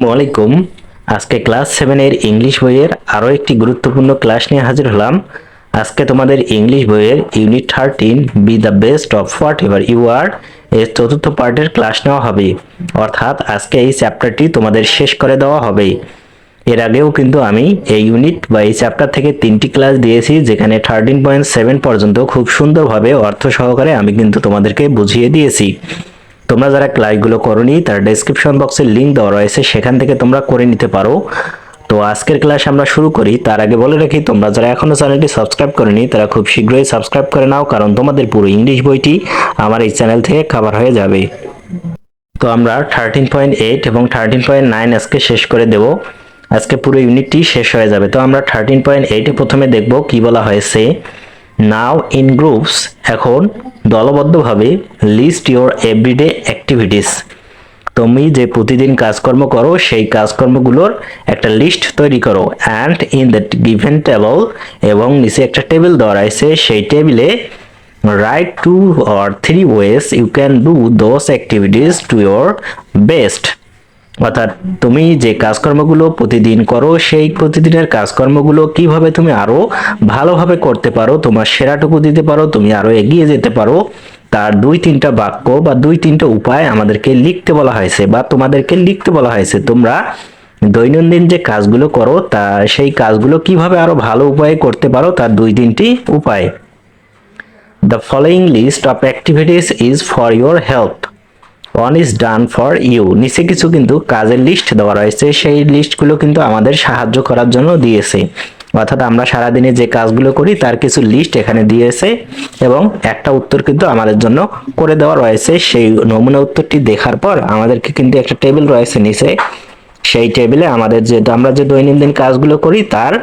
ওয়ালাইকুম। আজকে ক্লাস 7 এর ইংলিশ বইয়ের আরো একটি গুরুত্বপূর্ণ ক্লাস নিয়ে হাজির হলাম। আজকে তোমাদের ইংলিশ বইয়ের unit 13 be the best of whatever you are এর চতুর্থ পার্টের ক্লাস নেওয়া হবে। অর্থাৎ আজকে এই চ্যাপ্টারটি তোমাদের শেষ করে দেওয়া হবে। এর আগেও কিন্তু আমি এই ইউনিট বা এই চ্যাপ্টার থেকে 3টি ক্লাস দিয়েছি, যেখানে 13.7 পর্যন্ত খুব সুন্দরভাবে অর্থ সহকারে আমি কিন্তু তোমাদেরকে বুঝিয়ে দিয়েছি। তোমরা যারা ক্লাসগুলো করোনি তার ডেসক্রিপশন বক্সে লিংক দেওয়া রয়েছে, সেখান থেকে তোমরা করে নিতে পারো। তো আজকের ক্লাস আমরা শুরু করি। তার আগে বলে রাখি, তোমরা যারা এখনো চ্যানেলটি সাবস্ক্রাইব করোনি তারা খুব শীঘ্রই সাবস্ক্রাইব করে নাও, কারণ তোমাদের পুরো ইংলিশ বইটি আমার এই চ্যানেল থেকে কভার হয়ে যাবে। তো আমরা 13.8 এবং 13.9 আজকে শেষ করে দেব। আজকে পুরো ইউনিটটি শেষ হয়ে যাবে। তো আমরা 13.8 এ প্রথমে দেখব কি বলা হয়েছে। নাও ইন গ্রুপস, এখন দলবদ্ধভাবে লিস্ট ইওর এভরিডে অ্যাক্টিভিটিস, তুমি যে প্রতিদিন কাজকর্ম করো সেই কাজকর্মগুলোর একটা লিস্ট তৈরি করো। And in that given table, এবং নিচে একটা টেবিল দেওয়া রয়েছে, সেই টেবিলে right 2 or 3 ways you can do those activities to your best। অর্থাৎ তুমি যে কাজকর্মগুলো প্রতিদিন করো সেই প্রতিদিনের কাজকর্মগুলো কিভাবে তুমি আরো ভালোভাবে করতে পারো, তোমার সেরাটুকু দিতে পারো, তুমি আরো এগিয়ে যেতে পারো, তার 2-3টা বাক্য বা 2-3টা উপায় আমাদেরকে লিখতে বলা হয়েছে বা তোমাদেরকে লিখতে বলা হয়েছে। তোমরা দৈনন্দিন যে কাজগুলো করো তা সেই কাজগুলো কিভাবে আরো ভালো উপায়ে করতে পারো তার 2-3টি উপায়। The following list of activities is for your help. One is done for you. নিচে কিছু কিন্তু কাজের লিস্ট দেওয়া রয়েছে, সেই লিস্টগুলো কিন্তু আমাদের সাহায্য করার জন্য দিয়েছে। অর্থাৎ আমরা সারাদিনে যে কাজগুলো করি তার কিছু লিস্ট এখানে দিয়েছে এবং একটা উত্তর কিন্তু আমাদের জন্য করে দেওয়া রয়েছে। সেই নমুনা উত্তরটি দেখার পর আমাদেরকে কিন্তু একটা টেবিল রয়েছে নিচে, সেই টেবিলে আমাদের যে আমরা যে দৈনন্দিন কাজগুলো করি তার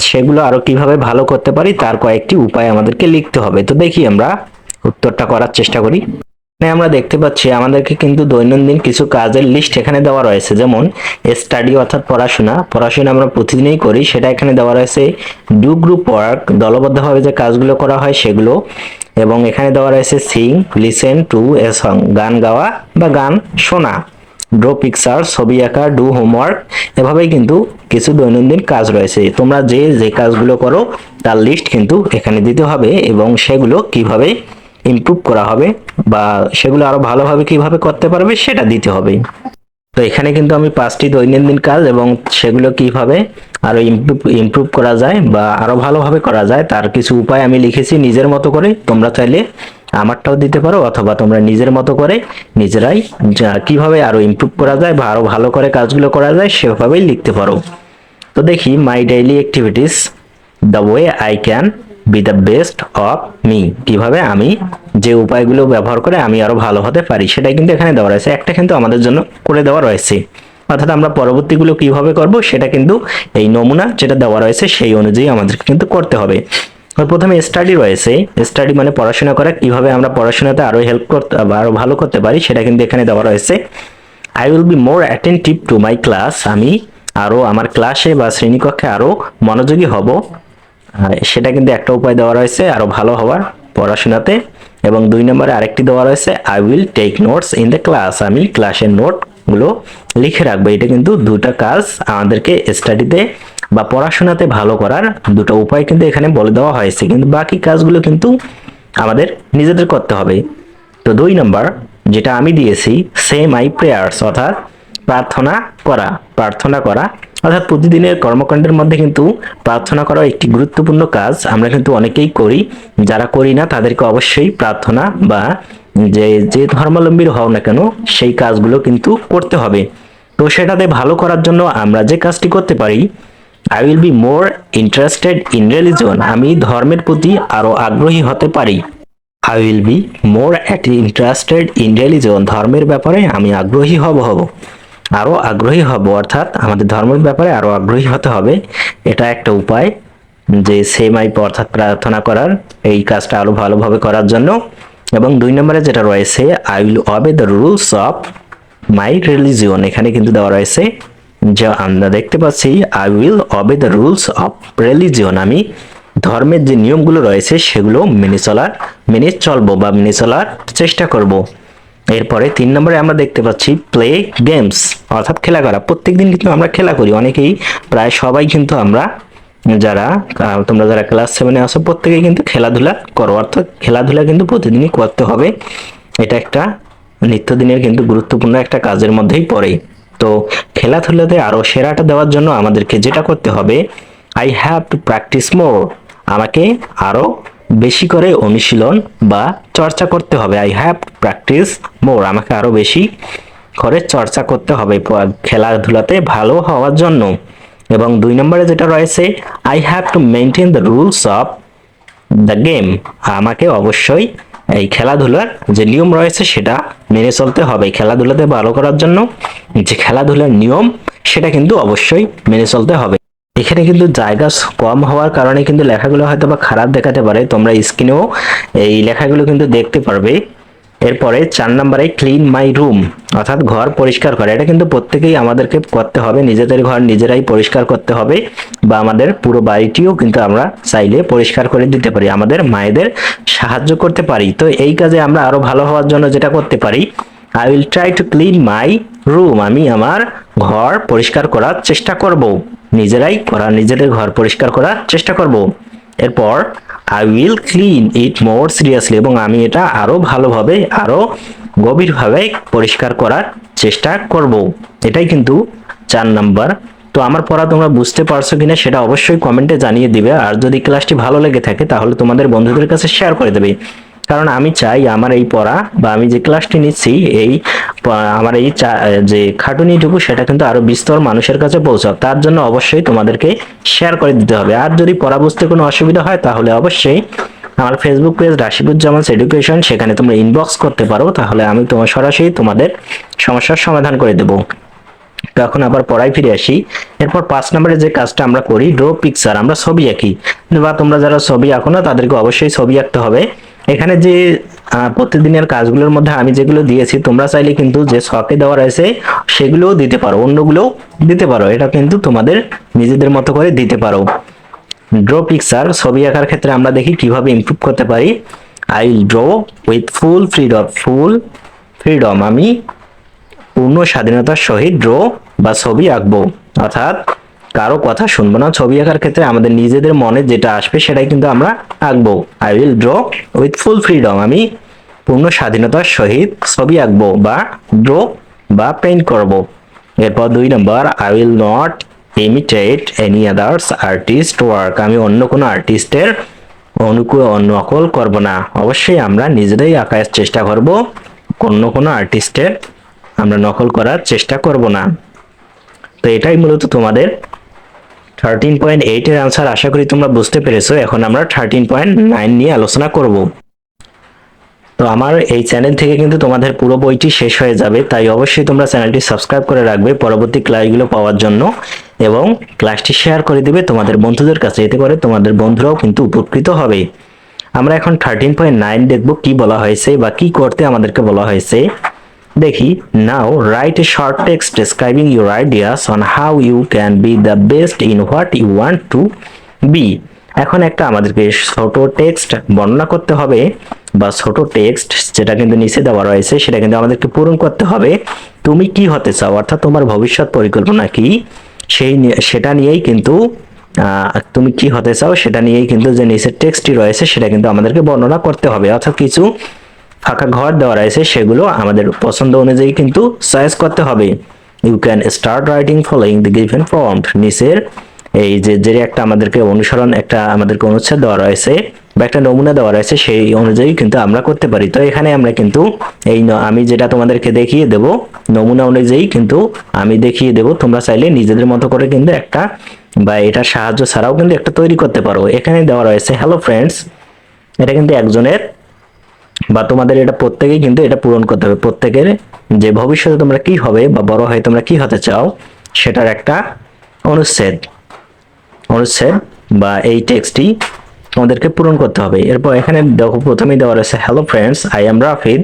সেগুলো আরো কিভাবে ভালো করতে পারি তার কয়েকটি উপায় আমাদেরকে লিখতে হবে। তো দেখি আমরা উত্তরটা করার চেষ্টা করি। আমরা দেখতে পাচ্ছি আমাদেরকে কিন্তু দৈনন্দিন কিছু কাজের লিস্ট এখানে দেওয়া রয়েছে, যেমন স্টাডি অর্থাৎ পড়াশোনা আমরা প্রতিদিনই করি, সেটা এখানে দেওয়া রয়েছে। ডু গ্রুপ ওয়ার্ক, দলবদ্ধভাবে যে কাজগুলো করা হয় সেগুলো, এবং এখানে দেওয়া রয়েছে Singh, listen to a song, গান গাওয়া বা গান শোনা। ড্র পিকচার, ছবি আঁকা। Do homework. এভাবেই কিন্তু কিছু দৈনন্দিন কাজ রয়েছে। তোমরা যে যে কাজগুলো করো তার লিস্ট কিন্তু এখানে দিতে হবে এবং সেগুলো কিভাবে ইমপ্রুভ করা হবে বা সেগুলো আরো ভালোভাবে কিভাবে করতে পারবে সেটা দিতে হবে। তো এখানে কিন্তু আমি 5টি দৈনন্দিন কাজ এবং সেগুলো কিভাবে আরো ইমপ্রুভ করা যায় বা আরো ভালোভাবে করা যায় তার কিছু উপায় আমি লিখেছি নিজের মতো করে। তোমরা চাইলে আমারটাও দিতে পারো, অথবা তোমরা নিজের মতো করে নিজেরাই কিভাবে আরো ইমপ্রুভ করা যায় বা আরো ভালো করে কাজগুলো করা যায় সেভাবেই লিখতে পারো। তো দেখি, my daily activities, the way I can be the best of me, কিভাবে আমি যে উপায়গুলো ব্যবহার করে আমি আরো ভালো হতে পারি সেটাই কিন্তু এখানে দেওয়া রয়েছে। একটা কিন্তু আমাদের জন্য করে দেওয়া রয়েছে, অর্থাৎ আমরা পরবর্তীগুলো কিভাবে করব সেটা কিন্তু এই নমুনা যেটা দেওয়া রয়েছে সেই অনুযায়ী আমাদেরকে কিন্তু করতে হবে। প্রথমে স্টাডি রয়েছে, স্টাডি মানে পড়াশোনা করা, কিভাবে আমরা পড়াশোনাতে আরো হেল্প করতে বা আরো ভালো করতে পারি সেটা কিন্তু এখানে দেওয়া রয়েছে। I will be more attentive to my class, আমি আরো আমার ক্লাসে বা শ্রেণীকক্ষে আরো মনোযোগী হব, সেটা কিন্তু একটা উপায় দেওয়া রয়েছে আরো ভালো হওয়ার পড়াশোনাতে। এবং 2 নম্বরে আরেকটি দেওয়া রয়েছে, I will take notes in the class, আমি ক্লাসের নোটগুলো লিখে রাখবো। এটা কিন্তু দুটা কাজ আমাদেরকে স্টাডিতে বা পড়াশোনাতে ভালো করার দুটো উপায় কিন্তু এখানে বলে দেওয়া হয়েছে, কিন্তু বাকি কাজগুলো কিন্তু আমাদের নিজেদের করতে হবে। তো 2 নম্বর যেটা আমি দিয়েছি, সে মাই প্রেয়ার্স, অর্থাৎ প্রার্থনা করা অর্থাৎ প্রতিদিনের কর্মকাণ্ডের মধ্যে কিন্তু প্রার্থনা করা একটি গুরুত্বপূর্ণ কাজ। আমরা কিন্তু অনেকেই করি, যারা করি না তাদেরকে অবশ্যই প্রার্থনা বা যে ধর্মাবলম্বীর হও না কেন সেই কাজগুলো কিন্তু করতে হবে। তো সেটাতে ভালো করার জন্য আমরা যে কাজটি করতে পারি, I will be more interested in religion, আমি ধর্মের প্রতি আরো আগ্রহী হতে পারি। I will be more interested in religion, ধর্মের ব্যাপারে আমি আগ্রহী হব আরো আগ্রহী হব, অর্থাৎ আমাদের ধর্মের ব্যাপারে আরো আগ্রহী হতে হবে। এটা একটা উপায় যে সেমাই অর্থাৎ প্রার্থনা করার এই কাজটা আরো ভালোভাবে করার জন্য। এবং 2 নম্বরে যেটা রয়েছে, I will ওবে the rules of my religion, এখানে কিন্তু দেওয়া রয়েছে যে আমরা দেখতে পাচ্ছি I will ওবে the rules of religion, আমি ধর্মের যে নিয়মগুলো রয়েছে সেগুলো মেনে চলবো বা মেনে চলার চেষ্টা করব। এরপরে 3 নম্বরে আমরা দেখতে পাচ্ছি প্লে গেমস, অর্থাৎ খেলা করা। প্রত্যেকদিন কিন্তু আমরা খেলা করি, অনেকেই প্রায় সবাই কিন্তু আমরা যারা তোমরা যারা ক্লাস 7-এ আছো প্রত্যেকেই কিন্তু খেলাধুলা করো, অর্থাৎ খেলাধুলা কিন্তু প্রতিদিনই করতে হবে। এটা একটা নিত্যদিনের কিন্তু গুরুত্বপূর্ণ একটা কাজের মধ্যেই পড়ে। তো খেলাধুলাতে আরো সেরাটা দেওয়ার জন্য আমাদেরকে যেটা করতে হবে, I have to practice more, আমাকে আরো বেশি করে অনুশীলন বা চর্চা করতে হবে। I have to practice more, আমাকে আরো বেশি করে চর্চা করতে হবে খেলাধুলাতে ভালো হওয়ার জন্য। এবং 2 নম্বরে যেটা রয়েছে, I have to maintain the rules of the game, আমাকে অবশ্যই এই খেলাধুলার যে নিয়ম রয়েছে সেটা মেনে চলতে হবে। খেলাধুলাতে ভালো করার জন্য যে খেলাধুলার নিয়ম সেটা কিন্তু অবশ্যই মেনে চলতে হবে। এখানে কিন্তু জায়গা কম হওয়ার কারণে কিন্তু লেখাগুলো হয়তো বা খারাপ দেখাতে পারে, তোমরা স্ক্রিনেও এই লেখাগুলো কিন্তু দেখতে পারবে। এরপরে 4 নম্বরে ক্লিন মাই রুম, অর্থাৎ ঘর পরিষ্কার করা। এটা কিন্তু প্রত্যেকেই আমাদেরকে করতে হবে, নিজেদের ঘর নিজেরাই পরিষ্কার করতে হবে, বা আমাদের পুরো বাড়িটিও কিন্তু আমরা চাইলে পরিষ্কার করে দিতে পারি, আমাদের মায়েদের সাহায্য করতে পারি। তো এই কাজে আমরা আরো ভালো হওয়ার জন্য যেটা করতে পারি, I will try to clean my room, আমি আমার ঘর পরিষ্কার করার চেষ্টা করব, নিজেদের ঘর পরিষ্কার করার চেষ্টা করব। এরপর I will clean it more seriously, এবং আমি এটা আরো ভালোভাবে আরো গভীরভাবে পরিষ্কার করার চেষ্টা করব। এটাই কিন্তু 4 নাম্বার। তো আমার পড়া তোমরা বুঝতে পারছো কিনা সেটা অবশ্যই কমেন্টে জানিয়ে দিবে, আর যদি ক্লাসটি ভালো লেগে থাকে তাহলে তোমাদের বন্ধুদের কাছে শেয়ার করে দেবে। কারণ আমি চাই আমার এই পড়া বা আমি যে ক্লাসটি নিচ্ছি এই আমার এই যে খাটুনিটুকু সেটা কিন্তু আরো বিস্তর মানুষের কাছে পৌঁছাক, তার জন্য অবশ্যই তোমাদেরকে শেয়ার করে দিতে হবে। আর যদি পড়া বুঝতে কোনো অসুবিধা হয় তাহলে অবশ্যই আমার ফেসবুক পেজ রাশিকুজ্জামানস এডুকেশন, সেখানে তোমরা ইনবক্স করতে পারো, তাহলে আমি সরাসরি তোমাদের সমস্যার সমাধান করে দেবো। তো এখন আবার পড়ায় ফিরে আসি। এরপর 5 নম্বরে যে কাজটা আমরা করি, ড্র পিকচার, আমরা ছবি আঁকি, বা তোমরা যারা ছবি আঁকো না তাদেরকে অবশ্যই ছবি আঁকতে হবে। এখানে যে প্রতিদিনের কাজগুলোর মধ্যে আমি যেগুলো দিয়েছি তোমরা চাইলে কিন্তু যে ছকে দেওয়া রয়েছে সেগুলোও দিতে পারো, অন্যগুলোও দিতে পারো, এটা কিন্তু তোমাদের নিজেদের মতো করে দিতে পারো। ড্র পিকচার, ছবি আঁকার ক্ষেত্রে আমরা দেখি কিভাবে ইমপ্রুভ করতে পারি। I will draw with full freedom, আমি পূর্ণ স্বাধীনতার সহিত ড্র বা ছবি আঁকবো, অর্থাৎ কারো কথা শুনবো না। ছবি আঁকার ক্ষেত্রে আমাদের নিজেদের মনে যেটা আসবে সেটাই কিন্তু আমরা আঁকবো। I will draw with full freedom, আমি পূর্ণ স্বাধীনতার সহিত ছবি আঁকবো বা ড্র বা পেইন্ট করব। এরপর 2 নম্বর, I will not imitate any others artist work, আমি অন্য কোনো আর্টিস্টের নকল করব না। অবশ্যই আমরা নিজেরাই আঁকার চেষ্টা করব, অন্য কোনো আর্টিস্টের আমরা নকল করার চেষ্টা করব না। তো এটাই মূলত তোমাদের 13.8 এর আনসার। আশা করি তোমরা বুঝতে পেরেছো। এখন আমরা 13.9 নিয়ে আলোচনা করব। তো আমার এই চ্যানেল থেকে কিন্তু তোমাদের পুরো বইটি শেষ হয়ে যাবে, তাই অবশ্যই তোমরা চ্যানেলটি সাবস্ক্রাইব করে রাখবে পরবর্তী ক্লাসগুলো পাওয়ার জন্য, এবং ক্লাসটি শেয়ার করে দিবে তোমাদের বন্ধুদের কাছে, এতে করে তোমাদের বন্ধুরাও কিন্তু উপকৃত হবে। আমরা এখন 13.9 দেখব কি বলা হয়েছে বা কি করতে আমাদেরকে বলা হয়েছে। দেখি, now write a short text describing your ideas on how you can be the best in what you want to be. এখন একটা আমাদেরকে ছোট টেক্সট বর্ণনা করতে হবে, বা ছোট টেক্সট যেটা কিন্তু নিচে দেওয়া রয়েছে সেটা কিন্তু আমাদেরকে পূরণ করতে হবে। তুমি কি হতে চাও, অর্থাৎ তোমার ভবিষ্যৎ পরিকল্পনা কি, সেটা নিয়েই কিন্তু তুমি কি হতে চাও সেটা নিয়েই কিন্তু যে নিচের টেক্সটটি রয়েছে সেটা কিন্তু আমাদেরকে বর্ণনা করতে হবে। অর্থাৎ কিছু ফাঁকা ঘর দেওয়া রয়েছে সেগুলো আমাদের পছন্দ অনুযায়ী কিন্তু চয়েস করতে হবে। You can start writing following the given prompt, নিচের এই যে একটা আমাদেরকে অনুচ্ছেদ দেওয়া রয়েছে বা একটা নমুনা দেওয়া রয়েছে সেই অনুযায়ী কিন্তু আমরা করতে পারি। তো এখানে আমরা কিন্তু আমি যেটা তোমাদেরকে দেখিয়ে দেব নমুনা অনুযায়ী কিন্তু আমি দেখিয়ে দেব, তোমরা চাইলে নিজেদের মতো করে কিন্তু একটা বা এটার সাহায্য ছাড়াও কিন্তু একটা তৈরি করতে পারো। এখানে দেওয়া রয়েছে হ্যালো ফ্রেন্ডস, এটা কিন্তু একজনের বা তোমাদের এটা প্রত্যেকেই কিন্তু এটা পূরণ করতে হবে। প্রত্যেকের যে ভবিষ্যতে তোমরা কি হবে বা বড় হয়ে তোমরা কি হতে চাও সেটার একটা অনুচ্ছেদ বা এই টেক্সটটি তোমাদেরকে পূরণ করতে হবে। এরপর এখানে দেখো প্রথমেই দেওয়া রয়েছে hello friends, I am Rafid.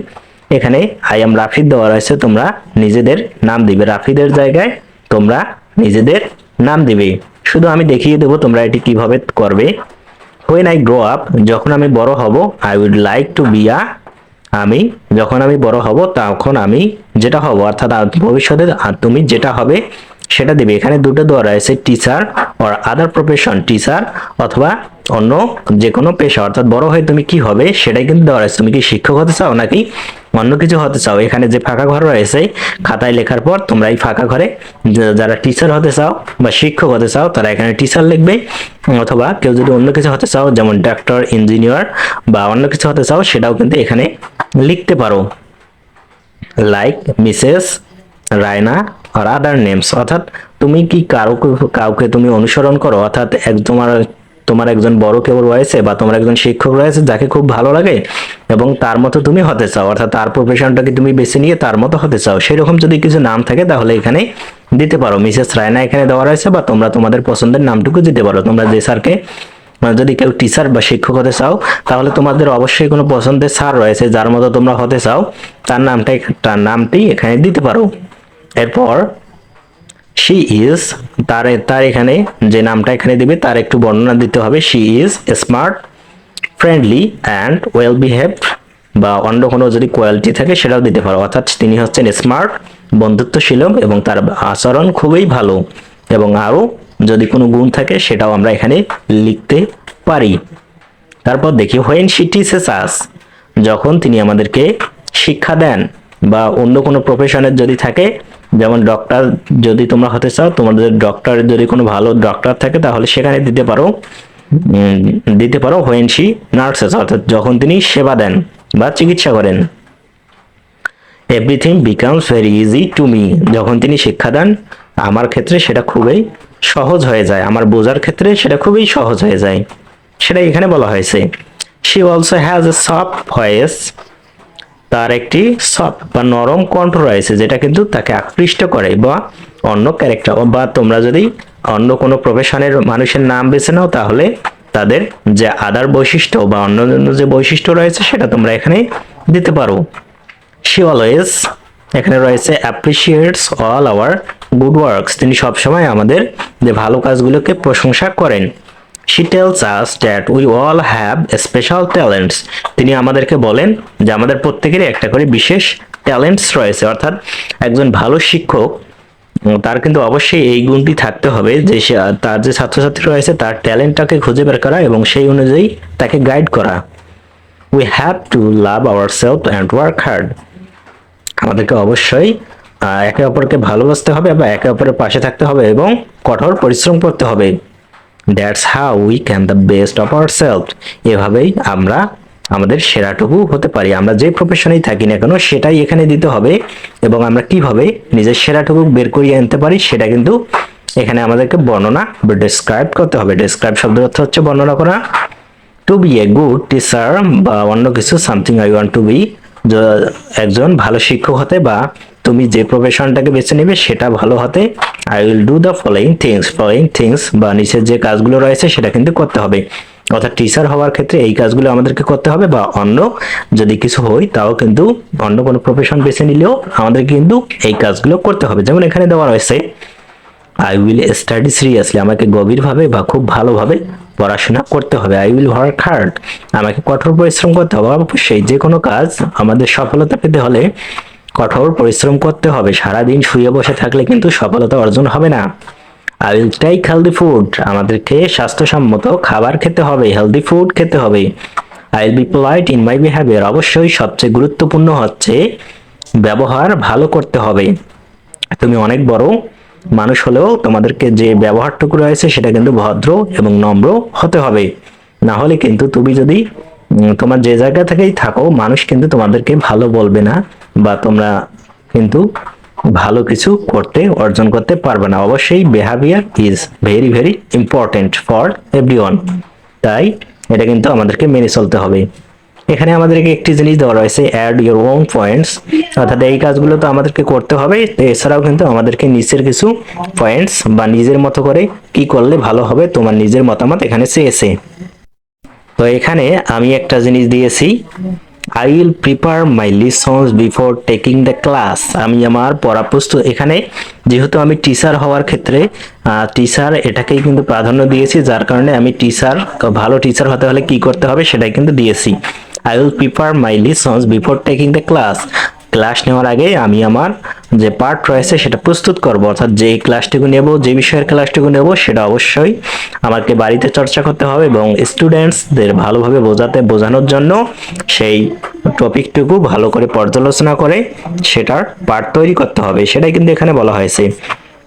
এখানে আই এম রাফিদ দেওয়া রয়েছে, তোমরা নিজেদের নাম দিবে, রাফিদের জায়গায় তোমরা নিজেদের নাম দিবে। শুধু আমি দেখিয়ে দেবো তোমরা এটি কিভাবে করবে। When I grow up, যখন আমি বড় হব, I would like to be a আমি যখন আমি বড় হব তখন আমি যেটা হব, অর্থাৎ ভবিষ্যতে তুমি যেটা হবে সেটা দিবে। এখানে দুটো দেওয়া রয়েছে, teacher or other profession, teacher অথবা অন্য যে কোনো পেশা, অর্থাৎ বড় হয়ে তুমি কি হবে সেটাই কিন্তু দেওয়া রয়েছে। তুমি কি শিক্ষক হতে চাও নাকি অন্য কিছু হতে চাও? এখানে যে ফাঁকা ঘর রয়েছে খাতায় লেখার পর তোমরা এই ফাঁকা ঘরে যারা টিচার হতে চাও বা শিক্ষক হতে চাও তারা এখানে টিচার লিখবে, অথবা কেউ যদি অন্য কিছু হতে চাও যেমন ডাক্তার, ইঞ্জিনিয়ার বা অন্য কিছু হতে চাও সেটাও কিন্তু এখানে লিখতে পারো, লাইক মিসেস রায়না আর আদার নেমস। অর্থাৎ তুমি কি কাউকে তুমি অনুসরণ করো, অর্থাৎ তোমার তোমার একজন বড় কেউ রয়েছে বা তোমার একজন শিক্ষক রয়েছে যাকে খুব ভালো লাগে এবং তার মতো তুমি হতে চাও, অর্থাৎ তার প্রফেশনটাকে তুমি বেছে নিয়ে তার মতো হতে চাও, সেরকম যদি কিছু নাম থাকে তাহলে এখানে দিতে পারো। মিসেস রায়না এখানে দেওয়া রয়েছে, বা তোমরা তোমাদের পছন্দের নামটুকু দিতে পারো। তোমরা যে স্যারকে, যদি কেউ টিচার বা শিক্ষক হতে চাও তাহলে তোমাদের অবশ্যই কোনো পছন্দের স্যার রয়েছে যার মতো তোমরা হতে চাও, তার নামটি এখানে দিতে পারো। এরপর শি ইজ, তার এখানে যে নামটা এখানে দিবে তার একটু বর্ণনা দিতে হবে। She is smart, friendly and well behaved, বা অন্য কোনো যদি কোয়ালিটি থাকে সেটাও দিতে পারো। অর্থাৎ তিনি হচ্ছেন স্মার্ট, বন্ধুত্বশীল এবং তার আচরণ খুবই ভালো, এবং আরও যদি কোনো গুণ থাকে সেটাও আমরা এখানে লিখতে পারি। তারপর দেখি হোয়েন শি টিচেস আস, যখন তিনি আমাদেরকে শিক্ষা দেন, বা অন্য কোনো প্রফেশনের যদি থাকে যেমন ডক্টর যদি তোমরা হতে চাও, তোমাদের ডক্টর যদি কোনো ভালো ডক্টর থাকে তাহলে সেখানে দিতে পারো হোয়েন শি নার্সেস, অর্থাৎ যখন তিনি সেবা দেন বা চিকিৎসা করেন। Everything becomes very easy to me, যখন তিনি শিক্ষা দেন আমার ক্ষেত্রে সেটা খুবই সহজ হয়ে যায়, আমার বোঝার ক্ষেত্রে সেটা খুবই সহজ হয়ে যায়, সেটা এখানে বলা হয়েছে। She also has a soft voice, তার একটি সফট বা নরম কণ্ঠ রয়েছে যেটা কিন্তু তাকে আকৃষ্ট করে, বা অন্য ক্যারেক্টার, বা তোমরা যদি অন্য কোনো প্রফেশনের মানুষের নাম বেছে নাও তাহলে তাদের যে আদার বৈশিষ্ট্য বা অন্যান্য যে বৈশিষ্ট্য রয়েছে সেটা তোমরা এখানে দিতে পারো। শি অলওয়েজ, এখানে রয়েছে appreciates all our good works, তিনি সবসময় আমাদের যে ভালো কাজগুলোকে প্রশংসা করেন। She tells us that we all have special talents, তিনি আমাদেরকে বলেন যে আমাদের প্রত্যেকেরই একটা করে বিশেষ ট্যালেন্টস রয়েছে, অর্থাৎ একজন ভালো শিক্ষক তার কিন্তু অবশ্যই এই গুণটি থাকতে হবে যে তার যে ছাত্রছাত্রী রয়েছে তার ট্যালেন্টটাকে খুঁজে বের করা এবং সেই অনুযায়ী তাকে গাইড করা। We have to love ourselves and work hard, আমাদেরকে অবশ্যই একে অপরকে ভালোবাসতে হবে বা একে অপরের পাশে থাকতে হবে এবং কঠোর পরিশ্রম করতে হবে। That's how we can the best of ourselves, এভাবেই আমরা আমাদের সেরাটুকু হতে পারি। আমরা যে প্রফেশনেই থাকি না কেন সেটাই এখানে দিতে হবে, এবং আমরা কিভাবে নিজের সেরাটুকু বের করিয়ে আনতে পারি সেটা কিন্তু এখানে আমাদেরকে বর্ণনা বা ডেসক্রাইব করতে হবে। ডেসক্রাইব শব্দের অর্থ হচ্ছে বর্ণনা করা। To be a good teacher, বা অন্য কিছু something I want to be, একজন ভালো শিক্ষক হতে বা তুমি যে প্রফেশনটাকে বেছে নেবে সেটা ভালো হতে I will do the following things, বা নিচের যে কাজগুলো রয়েছে সেটা কিন্তু করতে হবে। অর্থাৎ টিচার হওয়ার ক্ষেত্রে এই কাজগুলো আমাদেরকে করতে হবে, বা অন্য যদি কিছু হই তাও কিন্তু অন্য কোনো প্রফেশন বেছে নিলেও আমাদের কিন্তু এই কাজগুলো করতে হবে। যেমন এখানে দেওয়া রয়েছে আই উইল স্টাডি সিরিয়াসলি, আমাকে গভীরভাবে বা খুব ভালোভাবে পড়াশোনা করতে হবে। আই উইল ওয়ার্ক হার্ড, আমাকে কঠোর পরিশ্রম করতে হবে। অবশ্যই যে কোনো কাজ আমাদের সফলতা পেতে হলে কঠোর পরিশ্রম করতে হবে, সারাদিন শুয়ে বসে থাকলে কিন্তু সফলতা অর্জন হবে না। I will take healthy food, আমাদেরকে স্বাস্থ্যসম্মত খাবার খেতে হবে, হেলদি ফুড খেতে হবে। I will be polite in my behaviour, অবশ্যই সবচেয়ে গুরুত্বপূর্ণ হচ্ছে ব্যবহার ভালো করতে হবে। তুমি অনেক বড় মানুষ হলেও তোমাদেরকে যে ব্যবহারটুকু রয়েছে সেটা কিন্তু ভদ্র এবং নম্র হতে হবে, না হলে কিন্তু তুমি যদি তোমার যে জায়গা থেকেই থাকো মানুষ কিন্তু তোমাদেরকে ভালো বলবে না, বা তোমরা কিন্তু ভালো কিছু অর্জন করতে পারবে না। অবশ্যই behaviour is very very important for everyone, তাই এটা কিন্তু আমাদেরকে মেনে চলতে হবে। এখানে আমাদেরকে একটি জিনিস দেওয়া রয়েছে অ্যাড ইউর ওন পয়েন্টস, অর্থাৎ এই কাজগুলো তো আমাদেরকে করতে হবে, তো এছাড়াও কিন্তু আমাদেরকে নিচের কিছু পয়েন্টস বা নিজের মতো করে কি করলে ভালো হবে তোমার নিজের মতামত এখানে চেয়েছে। তো এখানে আমি একটা জিনিস দিয়েছি, I will prepare my lessons before taking the class, আমি আমার পড়া প্রস্তুত, এখানে যেহেতু আমি টিচার হওয়ার ক্ষেত্রে টিচার এটাকেই কিন্তু প্রাধান্য দিয়েছি, যার কারণে আমি ভালো টিচার হতে হলে কি করতে হবে সেটাই কিন্তু দিয়েছি। I will প্রিপার my লিসন্স before taking the class. Class নেওয়ার আগে আমি আমার যে পার্ট রয়েছে সেটা প্রস্তুত করব, অর্থাৎ যে ক্লাসটুকু নেব, যে বিষয়ের ক্লাসটুকু নেব সেটা অবশ্যই আমাকে বাড়িতে চর্চা করতে হবে এবং স্টুডেন্টসদের ভালোভাবে বোঝানোর জন্য সেই টপিকটুকু ভালো করে পর্যালোচনা করে সেটার পার্ট তৈরি করতে হবে, সেটাই কিন্তু এখানে বলা হয়েছে।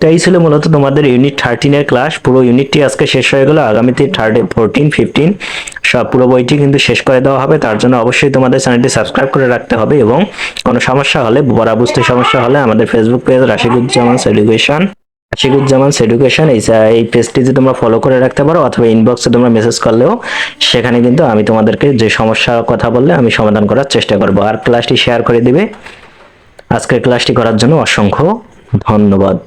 তো এই ছিল মূলত তোমাদের ইউনিট 13 এর ক্লাস। পুরো ইউনিটটি আজকে শেষ হয়ে গেল, আগামীতে 14, 15 সব পুরো বইটি কিন্তু শেষ করে দেওয়া হবে। তার জন্য অবশ্যই তোমাদের চ্যানেলটি সাবস্ক্রাইব করে রাখতে হবে এবং কোনো সমস্যা হলে, পড়া বুঝতে সমস্যা হলে আমাদের ফেসবুক পেজ রাশিকুজ্জামানস এডুকেশন এই পেজটিতে তোমরা ফলো করে রাখতে পারো, অথবা ইনবক্সে তোমরা মেসেজ করলেও সেখানে কিন্তু আমি তোমাদেরকে যে সমস্যার কথা বললে আমি সমাধান করার চেষ্টা করব। আর ক্লাসটি শেয়ার করে দিবে। আজকের ক্লাসটি করার জন্য অসংখ্য ধন্যবাদ।